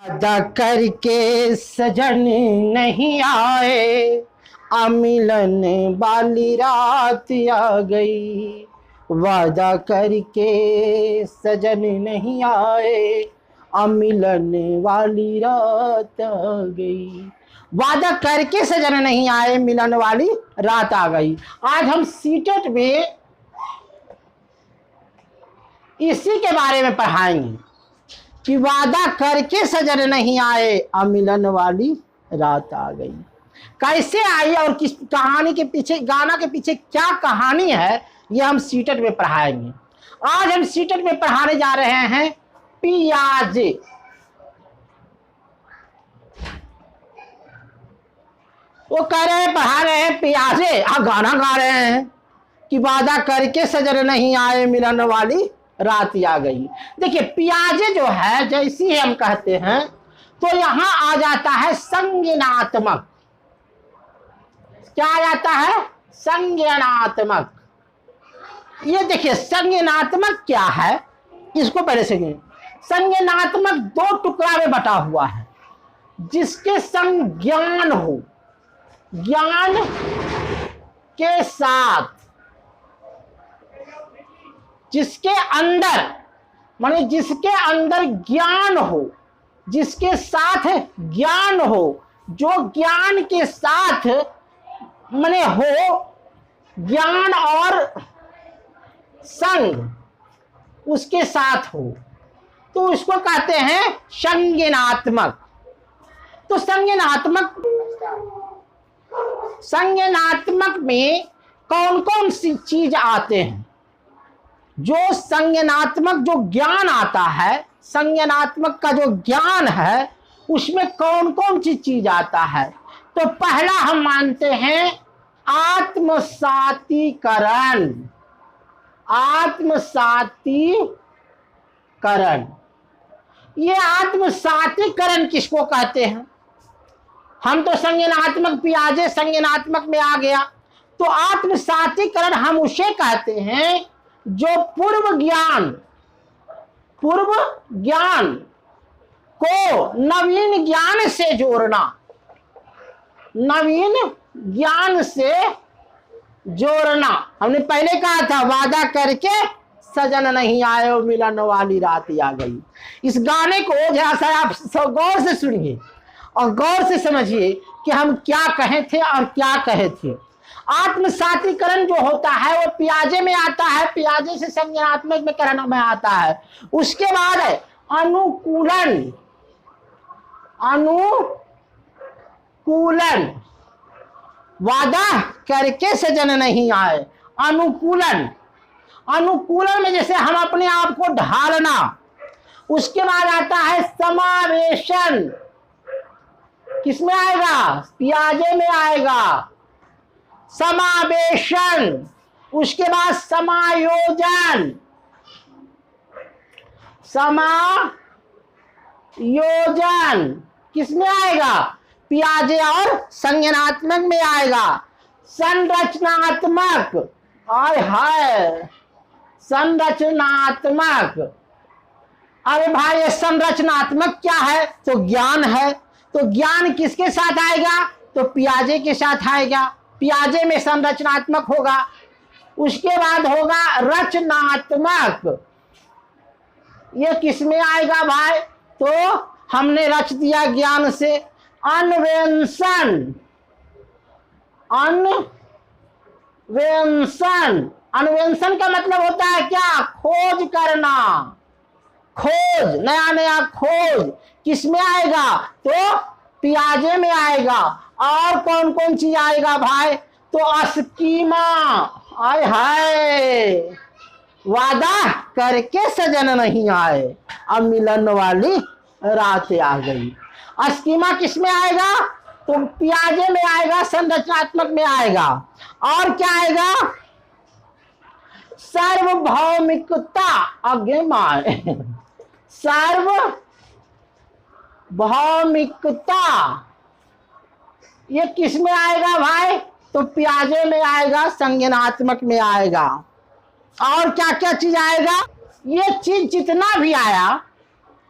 वादा करके सजन नहीं आए, अमिलन वाली रात आ गई। वादा करके सजन नहीं आए, अमिलन वाली रात आ गई। वादा करके सजन नहीं आए, मिलन वाली रात आ गई। आज हम सीटेट में इसी के बारे में पढ़ाएंगे कि वादा करके सजन नहीं आए, अमिलन वाली रात आ गई। कैसे आई और किस कहानी के पीछे, गाना के पीछे क्या कहानी है, ये हम सीटेट में पढ़ाएंगे। आज हम सीटेट में पढ़ाने जा रहे हैं पियाजे। वो कह रहे हैं, पढ़ा रहे हैं पियाजे, गाना गा रहे हैं कि वादा करके सजन नहीं आए, मिलन वाली रात आ गई। देखिए पियाजे जो है, जैसी हम कहते हैं तो यहां आ जाता है संज्ञानात्मक। क्या आ जाता है? संज्ञानात्मक। ये देखिए संज्ञानात्मक क्या है, इसको पहले से संज्ञानात्मक दो टुकड़ा में बटा हुआ है, जिसके संग ज्ञान हो, ज्ञान के साथ, जिसके अंदर माने जिसके अंदर ज्ञान हो, जिसके साथ ज्ञान हो, जो ज्ञान के साथ माने हो, ज्ञान और संग उसके साथ हो, तो उसको कहते हैं संज्ञानात्मक। तो संज्ञानात्मक में कौन कौन सी चीज आते हैं? जो संज्ञानात्मक जो ज्ञान आता है, संज्ञानात्मक का जो ज्ञान है, उसमें कौन कौन सी चीज आता है? तो पहला हम मानते हैं आत्मसातीकरण। आत्मसातीकरण, ये आत्मसातीकरण किसको कहते हैं? हम तो संज्ञानात्मक, पियाजे संज्ञानात्मक में आ गया, तो आत्मसातीकरण हम उसे कहते हैं जो पूर्व ज्ञान को नवीन ज्ञान से जोड़ना, नवीन ज्ञान से जोड़ना। हमने पहले कहा था वादा करके सजन नहीं आए, मिलन वाली रात आ गई। इस गाने को जरा सा आप गौर से सुनिए और गौर से समझिए कि हम क्या कहे थे और क्या कहे थे। आत्मसातीकरण जो होता है वो पियाजे में आता है, पियाजे से संज्ञानात्मक में करण में आता है। उसके बाद है अनुकूलन। अनुकूलन, वादा करके सजन नहीं आए, अनुकूलन। अनुकूलन में जैसे हम अपने आप को ढालना। उसके बाद आता है समावेशन। किसमें आएगा? पियाजे में आएगा समावेशन। उसके बाद समायोजन। समायोजन किसमें आएगा? पियाजे और संज्ञानात्मक में आएगा। संरचनात्मक, हाय संरचनात्मक। अरे भाई ये संरचनात्मक क्या है? तो ज्ञान है। तो ज्ञान किसके साथ आएगा? तो पियाजे के साथ आएगा, पियाजे में संरचनात्मक होगा। उसके बाद होगा रचनात्मक। ये किसमें आएगा भाई? तो हमने रच दिया ज्ञान से। अन्वेषण, अन्वेषण। अन्वेषण का मतलब होता है क्या? खोज करना, खोज, नया नया खोज। किसमें आएगा? तो पियाजे में आएगा। और कौन कौन चीज आएगा भाई? तो स्कीमा, आय हाय वादा करके सजन नहीं आए, अब मिलन वाली रात आ गई। स्कीमा किसमें आएगा? तो पियाजे में आएगा, संरचनात्मक में आएगा। और क्या आएगा? सार्वभौमिकता, आगे माए सार्वभौमिकता, ये किस में आएगा भाई? तो पियाजे में आएगा, संज्ञानात्मक में आएगा। और क्या क्या चीज आएगा? ये चीज जितना भी आया,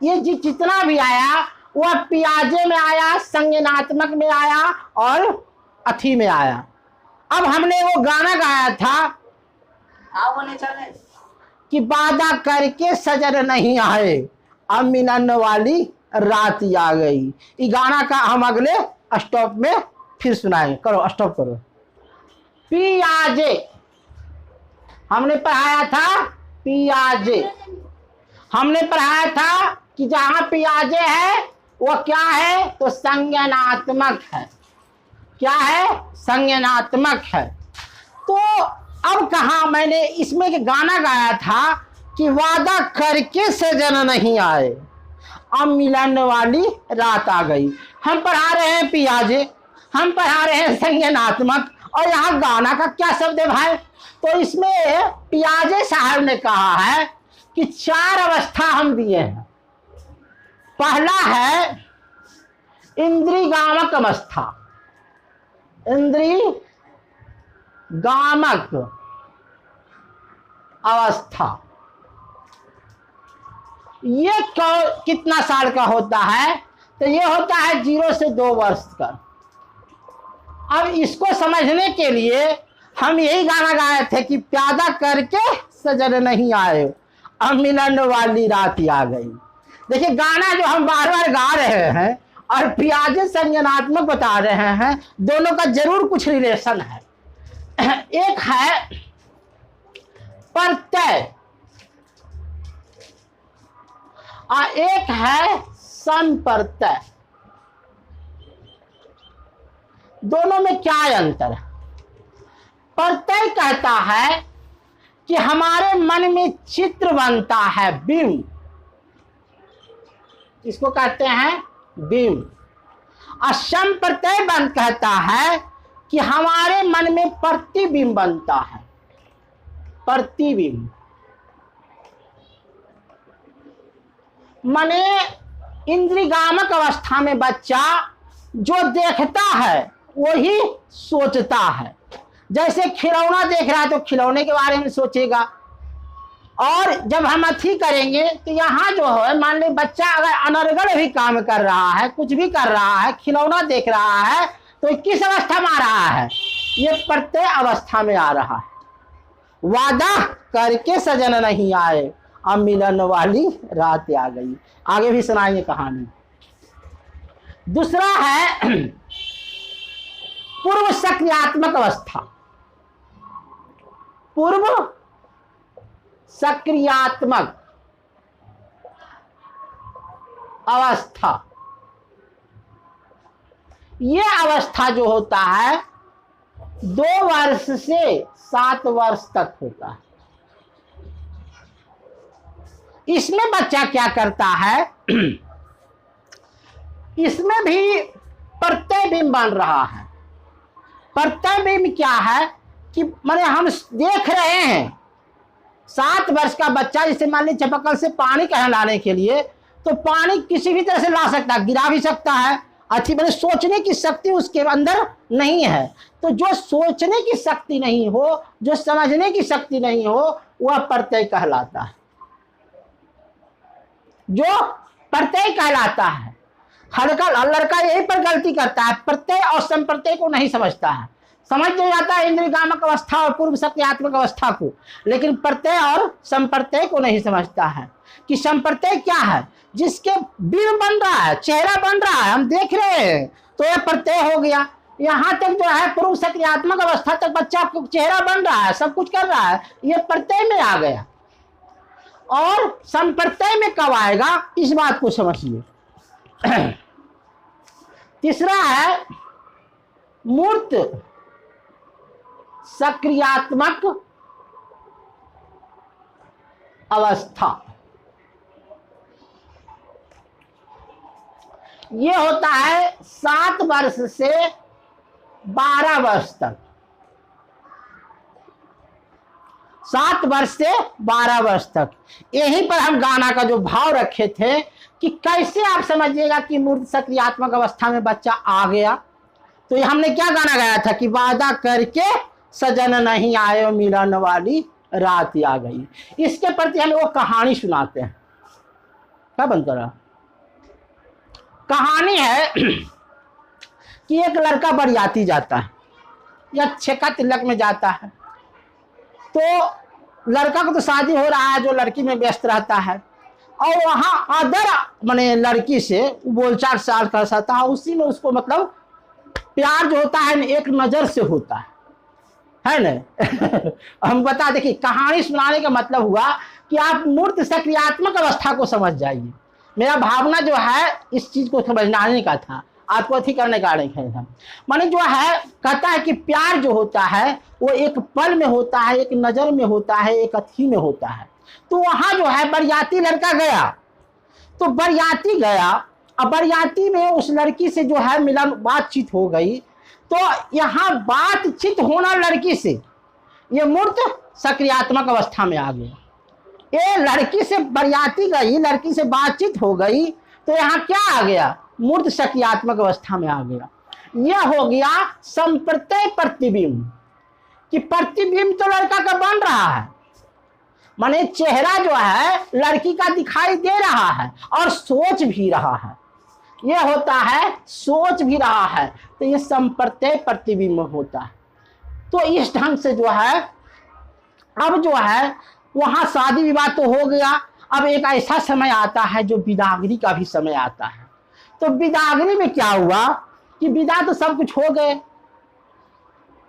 ये जितना भी आया वह पियाजे में आया, संज्ञानात्मक में आया और अथी में आया। अब हमने वो गाना गाया था कि वादा करके सजन नहीं आए, अब मिलन वाली रात आ गई। ये गाना का हम अगले स्टॉप में फिर सुनाएंगे। करो स्टॉप करो। पियाजे हमने पढ़ाया था, पियाजे हमने पढ़ाया था कि जहां पियाजे है वो क्या है, तो संज्ञानात्मक है। क्या है, संज्ञानात्मक है। तो अब कहा मैंने इसमें एक गाना गाया था कि वादा करके सजन नहीं आए, अब मिलन वाली रात आ गई। हम पढ़ा रहे हैं पियाजे, हम पढ़ा रहे हैं संज्ञानात्मक, और यहाँ गाना का क्या शब्द है भाई? तो इसमें पियाजे साहब ने कहा है कि 4 अवस्था हम दिए हैं। पहला है इंद्रियगामक अवस्था, इंद्रियगामक अवस्था। ये कितना साल का होता है? तो ये होता है 0 से 2 वर्ष का। अब इसको समझने के लिए हम यही गाना गाए थे कि प्यादा करके सजन नहीं आए, अब मिलन वाली रात आ गई। देखिए गाना जो हम बार बार गा रहे हैं और पियाजे संज्ञानात्मक बता रहे हैं, दोनों का जरूर कुछ रिलेशन है। एक है प्रत्यय और एक है संप्रत्यय। दोनों में क्या अंतर है? प्रत्यय कहता है कि हमारे मन में चित्र बनता है, बिंब, इसको कहते हैं बिंब। और संप्रत्यय बन कहता है कि हमारे मन में प्रतिबिंब बनता है, प्रतिबिंब। माने इंद्रियगामक अवस्था में बच्चा जो देखता है वही सोचता है। जैसे खिलौना देख रहा है तो खिलौने के बारे में सोचेगा, और जब हम अथी करेंगे तो यहाँ जो है, मान ली बच्चा अगर अनर्गल भी काम कर रहा है, कुछ भी कर रहा है, खिलौना देख रहा है, तो किस अवस्था में आ रहा है? ये प्रत्यय अवस्था में आ रहा है। वादा करके सजन नहीं आए, अब मिलन वाली रात आ गई। आगे भी सुनाइए कहानी। दूसरा है पूर्व सक्रियात्मक अवस्था। पूर्व सक्रियात्मक अवस्था, ये अवस्था जो होता है 2 वर्ष से 7 वर्ष तक होता है। इसमें बच्चा क्या करता है? इसमें भी प्रत्यय बिंब बन रहा है। प्रत्यय बिंब क्या है कि माने हम देख रहे हैं 7 वर्ष का बच्चा, जैसे मान लीजिए चापाकल से पानी कहीं लाने के लिए, तो पानी किसी भी तरह से ला सकता है, गिरा भी सकता है। अच्छी मैंने सोचने की शक्ति उसके अंदर नहीं है। तो जो सोचने की शक्ति नहीं हो, जो समझने की शक्ति नहीं हो, वह प्रत्यय कहलाता है। जो प्रत्यय कहलाता है। हल्का लड़का यही पर गलती करता है, प्रत्यय और संप्रत्यय को नहीं समझता है। समझ नहीं आता है इंद्रियगामक अवस्था और पूर्व सक्रियात्मक अवस्था को, लेकिन प्रत्यय और संप्रत्यय को नहीं समझता है कि संप्रत्यय क्या है। जिसके बिंब बन रहा है, चेहरा बन रहा है, हम देख रहे हैं, तो यह प्रत्यय हो गया। यहाँ तक जो है पूर्व सक्रियात्मक अवस्था तक बच्चा चेहरा बन रहा है, सब कुछ कर रहा है, यह प्रत्यय में आ गया। और संप्रत्यय में कब आएगा, इस बात को समझिए। तीसरा है मूर्त सक्रियात्मक अवस्था। ये होता है 7 वर्ष से 12 वर्ष तक। 7 वर्ष से 12 वर्ष तक। यहीं पर हम गाना का जो भाव रखे थे कि कैसे आप समझिएगा कि मूर्त सक्रियात्मक अवस्था में बच्चा आ गया। तो ये हमने क्या गाना गाया था कि वादा करके सजन नहीं आए, मिलन वाली रात आ गई। इसके प्रति हम वो कहानी सुनाते हैं। क्या बनता रहा? कहानी है कि एक लड़का बरियाती जाता है या छेका तिलक में जाता है, तो लड़का को तो शादी हो रहा है, जो लड़की में व्यस्त रहता है, और वहाँ अदर माने लड़की से बोलचाल साल कर सकता है, उसी में उसको मतलब प्यार जो होता है एक नज़र से होता है ना। हम बता देखिए, कहानी सुनाने का मतलब हुआ कि आप मूर्त सक्रियात्मक अवस्था को समझ जाइए। मेरा भावना जो है इस चीज को समझाने का था, आपको अथी करने का नहीं था। माने जो है कहता है कि प्यार जो होता है वो एक पल में होता है, एक नजर में होता है, एक अथी में होता है। तो वहां जो है बरियाती लड़का गया, तो बरियाती गया, अब बरियाती में उस लड़की से जो है मिलन बातचीत हो गई। तो यहाँ बातचीत होना लड़की से, ये मूर्त सक्रियात्मक अवस्था में आ गया। ये लड़की से बरियाती गई, लड़की से बातचीत हो गई, तो यहाँ क्या आ गया, मूर्त सक्रियात्मक अवस्था में आ गया। यह हो गया संप्रत्यय प्रतिबिंब, कि प्रतिबिंब तो लड़का का बन रहा है, माने चेहरा जो है लड़की का दिखाई दे रहा है और सोच भी रहा है, यह होता है सोच भी रहा है, तो ये संप्रत्यय प्रतिबिंब होता है। तो इस ढंग से जो है अब जो है वहां शादी विवाह तो हो गया। अब एक ऐसा समय आता है जो बिदागरी का भी समय आता है। तो बिदागरी में क्या हुआ कि विदा तो सब कुछ हो गए,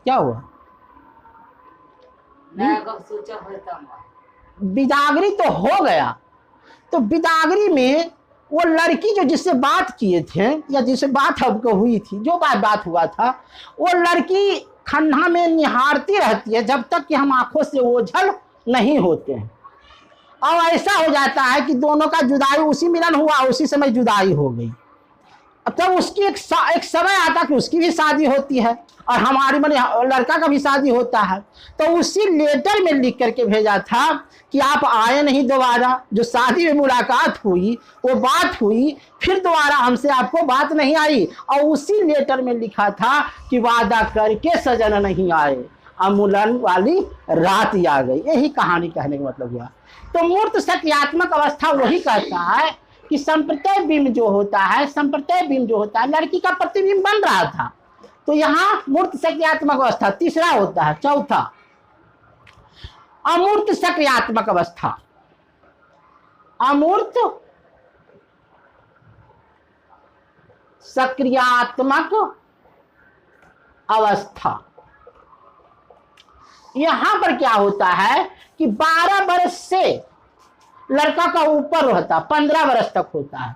क्या हुआ, बिदागरी तो हो गया। तो बिदागरी में वो लड़की जो जिससे बात किए थे या जिससे बात हमको हुई थी, जो बात हुआ था, वो लड़की खन्ना में निहारती रहती है जब तक कि हम आंखों से ओझल नहीं होते हैं। और ऐसा हो जाता है कि दोनों का जुदाई, उसी मिलन हुआ उसी समय जुदाई हो गई। अब तब उसकी एक समय आता कि उसकी भी शादी होती है और हमारी माने लड़का का भी शादी होता है। तो उसी लेटर में लिख करके भेजा था कि आप आए नहीं दोबारा, जो शादी में मुलाकात हुई वो बात हुई, फिर दोबारा हमसे आपको बात नहीं आई। और उसी लेटर में लिखा था कि वादा करके सजन नहीं आए, अमुलन वाली रात आ गई। यही कहानी कहने का मतलब हुआ। तो मूर्त सक्रियात्मक अवस्था वही कहता है कि संप्रत्यय बिंब जो होता है, संप्रत्यय बिंब जो होता है लड़की का प्रतिबिंब बन रहा था। तो यहाँ मूर्त सक्रियात्मक अवस्था तीसरा होता है। चौथा अमूर्त सक्रियात्मक अवस्था। अमूर्त सक्रियात्मक अवस्था, यहां पर क्या होता है कि 12 वर्ष से लड़का का ऊपर रहता, 15 वर्ष तक होता है।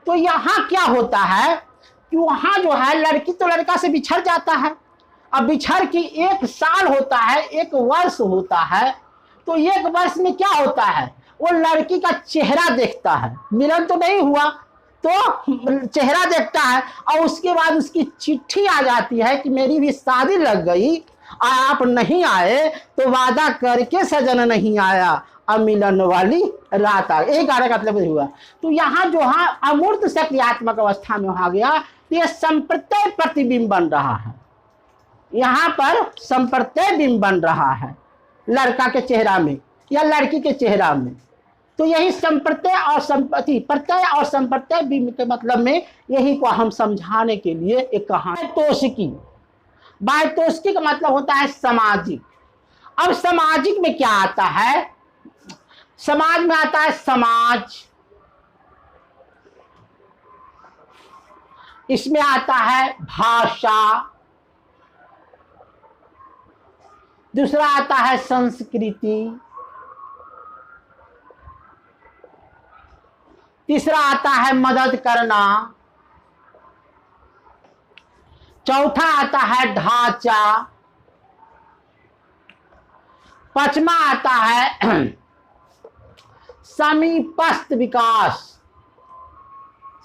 तो यहां क्या होता है कि वहां जो है लड़की तो लड़का से बिछड़ जाता है। अब बिछड़ की 1 साल होता है, 1 वर्ष होता है। तो 1 वर्ष में क्या होता है, वो लड़की का चेहरा देखता है, मिलन तो नहीं हुआ तो चेहरा देखता है। और उसके बाद उसकी चिट्ठी आ जाती है कि मेरी भी शादी लग गई और आप नहीं आए, तो वादा करके सजन नहीं आया, अब मिलन वाली रात आ गई। एक आने का मतलब हुआ। तो यहाँ जो है अमूर्त सक्रियात्मक अवस्था में आ गया, ये संप्रत्यय प्रतिबिंब बन रहा है। यहाँ पर संप्रत्यय बिंब बन रहा है लड़का के चेहरा में या लड़की के चेहरा में। तो यही संप्रत्यय और संपत्ति, प्रत्यय और संप्रत्यय बिंब के मतलब में यही को हम समझाने के लिए एक कहानी। तोषिकी, बायतोषिकी का मतलब होता है सामाजिक। अब सामाजिक में क्या आता है, समाज में आता है समाज, इसमें आता है भाषा, दूसरा आता है संस्कृति, तीसरा आता है मदद करना, चौथा आता है ढांचा, पांचवा आता है समीपस्थ विकास,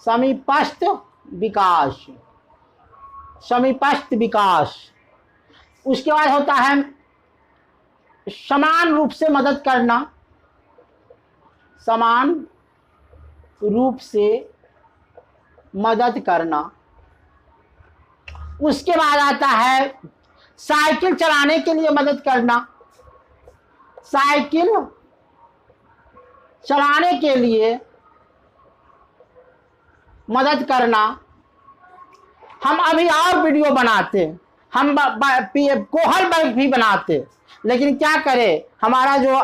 समीपस्थ विकास, समीपस्थ विकास। उसके बाद होता है समान रूप से मदद करना, समान रूप से मदद करना। उसके बाद आता है साइकिल चलाने के लिए मदद करना, साइकिल चलाने के लिए मदद करना। हम अभी और वीडियो बनाते, हम कोहल बल्ब भी बनाते, लेकिन क्या करें, हमारा जो